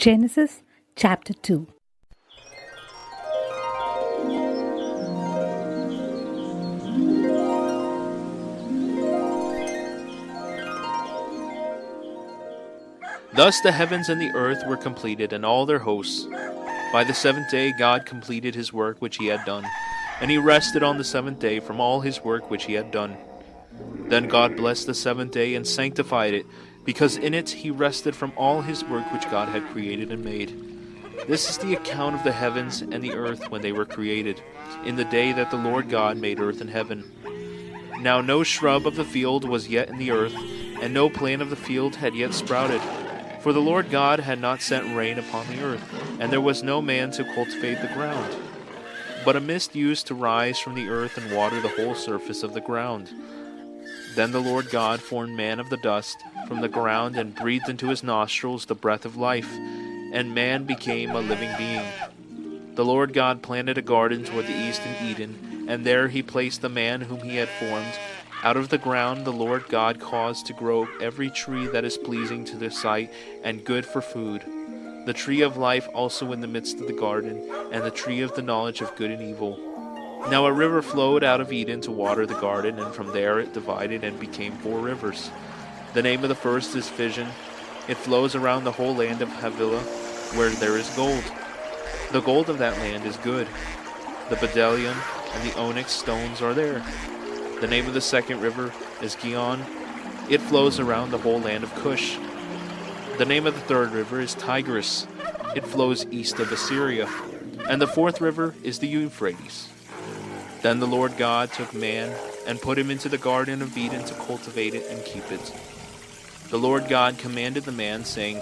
Genesis chapter 2. Thus the heavens and the earth were completed, and all their hosts. By the seventh day God completed his work which he had done, and he rested on the seventh day from all his work which he had done. Then God blessed the seventh day and sanctified it, because in it he rested from all his work which God had created and made. This is the account of the heavens and the earth when they were created, in the day that the Lord God made earth and heaven. Now no shrub of the field was yet in the earth, and no plant of the field had yet sprouted. For the Lord God had not sent rain upon the earth, and there was no man to cultivate the ground. But a mist used to rise from the earth and water the whole surface of the ground. Then the Lord God formed man of the dust from the ground and breathed into his nostrils the breath of life, and man became a living being. The Lord God planted a garden toward the east in Eden, and there he placed the man whom he had formed. Out of the ground the Lord God caused to grow every tree that is pleasing to the sight and good for food, the tree of life also in the midst of the garden, and the tree of the knowledge of good and evil. Now a river flowed out of Eden to water the garden, and from there it divided and became 4 rivers. The name of the first is Fission. It flows around the whole land of Havilah, where there is gold. The gold of that land is good. The bdellium and the onyx stones are there. The name of the second river is Gihon. It flows around the whole land of Cush. The name of the third river is Tigris. It flows east of Assyria. And the fourth river is the Euphrates. Then the Lord God took man and put him into the garden of Eden to cultivate it and keep it. The Lord God commanded the man, saying,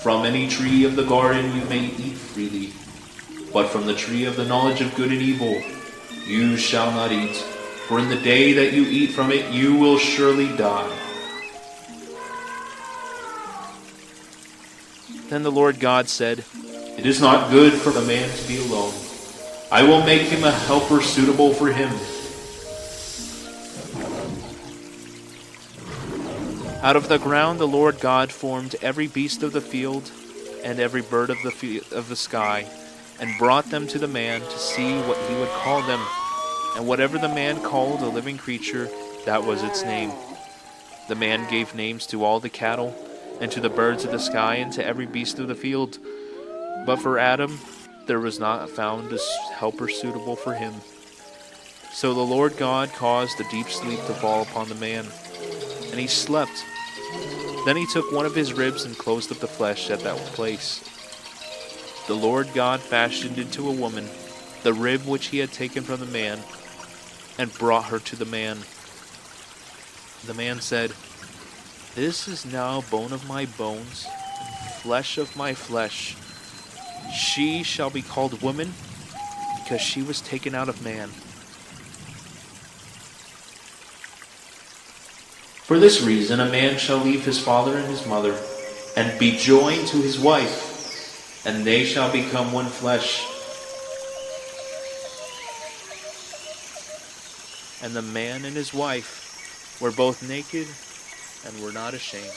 "From any tree of the garden you may eat freely, but from the tree of the knowledge of good and evil you shall not eat. For in the day that you eat from it, you will surely die." Then the Lord God said, "It is not good for the man to be alone. I will make him a helper suitable for him." Out of the ground the Lord God formed every beast of the field and every bird of the sky, and brought them to the man to see what he would call them. And whatever the man called a living creature, that was its name. The man gave names to all the cattle, and to the birds of the sky, and to every beast of the field. But for Adam there was not found a helper suitable for him. So the Lord God caused a deep sleep to fall upon the man, and he slept. Then he took one of his ribs and closed up the flesh at that place. The Lord God fashioned into a woman the rib which he had taken from the man, and brought her to the man. The man said, "This is now bone of my bones, flesh of my flesh. She shall be called woman, because she was taken out of man." For this reason a man shall leave his father and his mother, and be joined to his wife, and they shall become one flesh. And the man and his wife were both naked and were not ashamed.